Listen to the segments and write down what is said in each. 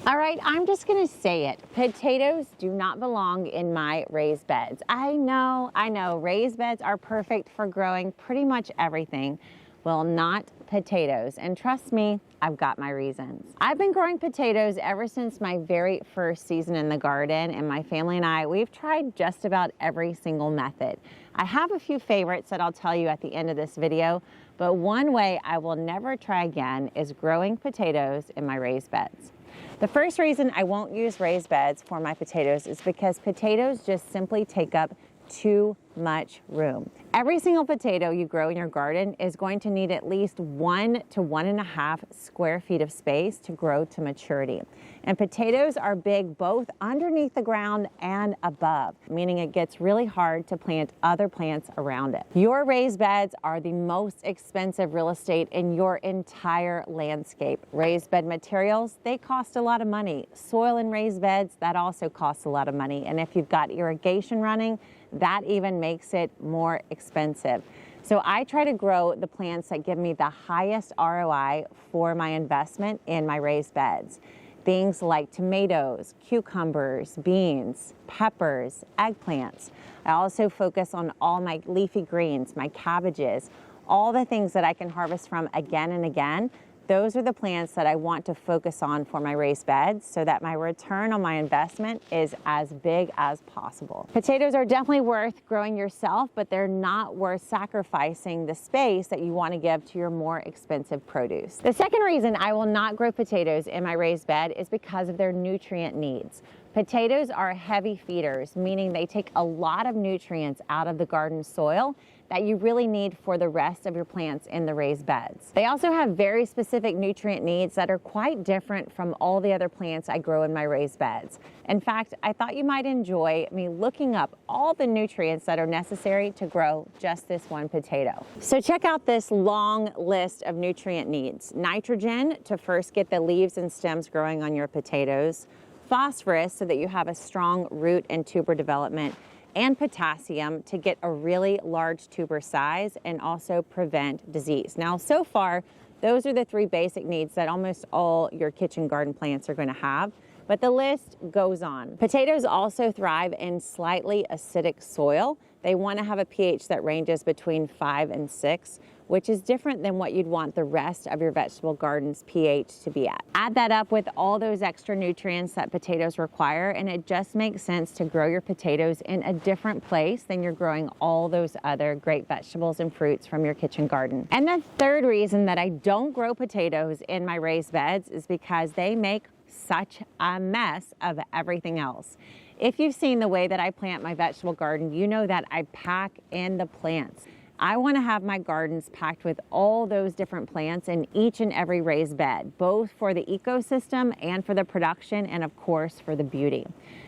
All right, I'm just gonna say it. Potatoes do not belong in my raised beds. I know, raised beds are perfect for growing pretty much everything. Well, not potatoes. And trust me, I've got my reasons. I've been growing potatoes ever since my very first season in the garden, and my family and I, we've tried just about every single method. I have a few favorites that I'll tell you at the end of this video, but one way I will never try again is growing potatoes in my raised beds. The first reason I won't use raised beds for my potatoes is because potatoes just simply take up too much room. Every single potato you grow in your garden is going to need at least 1 to 1.5 square feet of space to grow to maturity. And potatoes are big both underneath the ground and above, meaning it gets really hard to plant other plants around it. Your raised beds are the most expensive real estate in your entire landscape. Raised bed materials, they cost a lot of money. Soil in raised beds, that also costs a lot of money. And if you've got irrigation running, that even makes it more expensive. So I try to grow the plants that give me the highest ROI for my investment in my raised beds. Things like tomatoes, cucumbers, beans, peppers, eggplants. I also focus on all my leafy greens, my cabbages, all the things that I can harvest from again and again. Those are the plants that I want to focus on for my raised beds so that my return on my investment is as big as possible. Potatoes are definitely worth growing yourself, but they're not worth sacrificing the space that you want to give to your more expensive produce. The second reason I will not grow potatoes in my raised bed is because of their nutrient needs. Potatoes are heavy feeders, meaning they take a lot of nutrients out of the garden soil that you really need for the rest of your plants in the raised beds. They also have very specific nutrient needs that are quite different from all the other plants I grow in my raised beds. In fact, I thought you might enjoy me looking up all the nutrients that are necessary to grow just this one potato. So check out this long list of nutrient needs. Nitrogen to first get the leaves and stems growing on your potatoes, phosphorus so that you have a strong root and tuber development, and potassium to get a really large tuber size and also prevent disease. Now, so far, those are the three basic needs that almost all your kitchen garden plants are going to have, but the list goes on. Potatoes also thrive in slightly acidic soil. They want to have a pH that ranges between 5 and 6, which is different than what you'd want the rest of your vegetable garden's pH to be at. Add that up with all those extra nutrients that potatoes require, and it just makes sense to grow your potatoes in a different place than you're growing all those other great vegetables and fruits from your kitchen garden. And the third reason that I don't grow potatoes in my raised beds is because they make such a mess of everything else. If you've seen the way that I plant my vegetable garden, you know that I pack in the plants. I want to have my gardens packed with all those different plants in each and every raised bed, both for the ecosystem and for the production and of course for the beauty.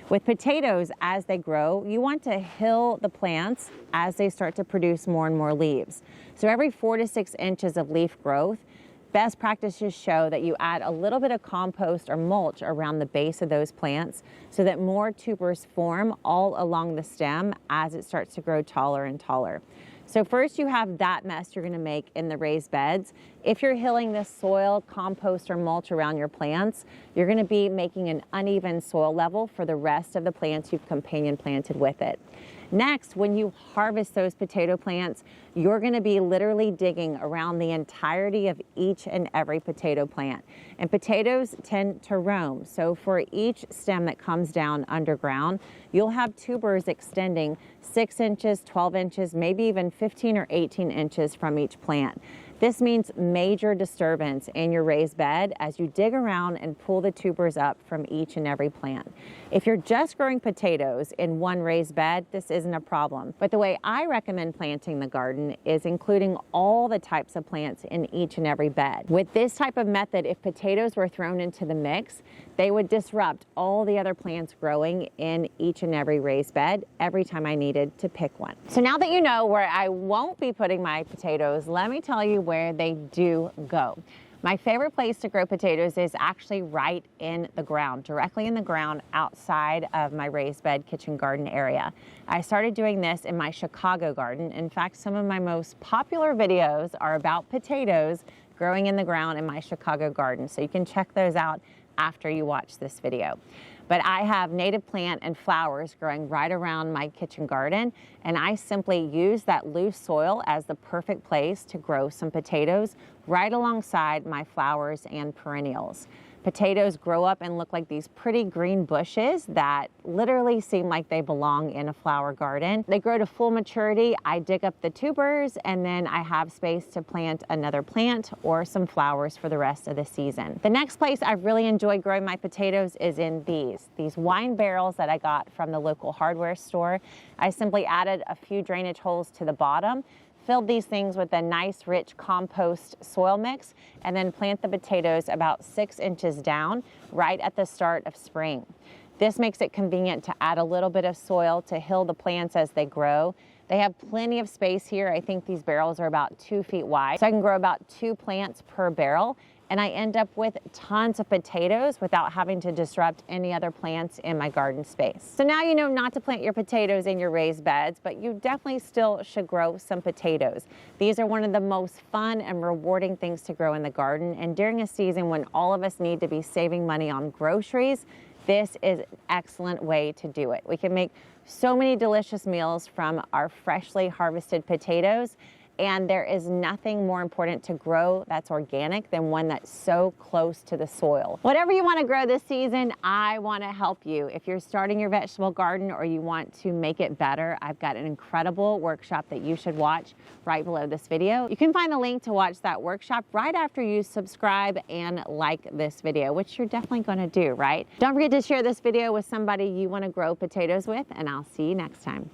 With potatoes, as they grow, you want to hill the plants as they start to produce more and more leaves. So every 4 to 6 inches of leaf growth, best practices show that you add a little bit of compost or mulch around the base of those plants so that more tubers form all along the stem as it starts to grow taller and taller. So first you have that mess you're going to make in the raised beds. If you're hilling the soil, compost, or mulch around your plants, you're going to be making an uneven soil level for the rest of the plants you've companion planted with it. Next, when you harvest those potato plants, you're going to be literally digging around the entirety of each and every potato plant. And potatoes tend to roam, so for each stem that comes down underground, you'll have tubers extending 6 inches, 12 inches, maybe even 15 or 18 inches from each plant. This means major disturbance in your raised bed as you dig around and pull the tubers up from each and every plant. If you're just growing potatoes in one raised bed, this isn't a problem. But the way I recommend planting the garden is including all the types of plants in each and every bed. With this type of method, if potatoes were thrown into the mix, they would disrupt all the other plants growing in each and every raised bed every time I needed to pick one. So now that you know where I won't be putting my potatoes, let me tell you where they do go. My favorite place to grow potatoes is actually right in the ground, directly in the ground outside of my raised bed kitchen garden area. I started doing this in my Chicago garden. In fact, some of my most popular videos are about potatoes growing in the ground in my Chicago garden. So you can check those out after you watch this video. But I have native plant and flowers growing right around my kitchen garden, and I simply use that loose soil as the perfect place to grow some potatoes right alongside my flowers and perennials. Potatoes grow up and look like these pretty green bushes that literally seem like they belong in a flower garden. They grow to full maturity. I dig up the tubers, and then I have space to plant another plant or some flowers for the rest of the season. The next place I've really enjoyed growing my potatoes is in these wine barrels that I got from the local hardware store. I simply added a few drainage holes to the bottom, filled these things with a nice rich compost soil mix, and then plant the potatoes about 6 inches down right at the start of spring. This makes it convenient to add a little bit of soil to hill the plants as they grow. They have plenty of space here. I think these barrels are about 2 feet wide, so I can grow about 2 plants per barrel, and I end up with tons of potatoes without having to disrupt any other plants in my garden space. So now you know not to plant your potatoes in your raised beds, but you definitely still should grow some potatoes. These are one of the most fun and rewarding things to grow in the garden, and during a season when all of us need to be saving money on groceries, this is an excellent way to do it. We can make so many delicious meals from our freshly harvested potatoes, and there is nothing more important to grow that's organic than one that's so close to the soil. Whatever you want to grow this season, I want to help you. If you're starting your vegetable garden or you want to make it better, I've got an incredible workshop that you should watch right below this video. You can find the link to watch that workshop right after you subscribe and like this video, which you're definitely going to do, right? Don't forget to share this video with somebody you want to grow potatoes with, and I'll see you next time.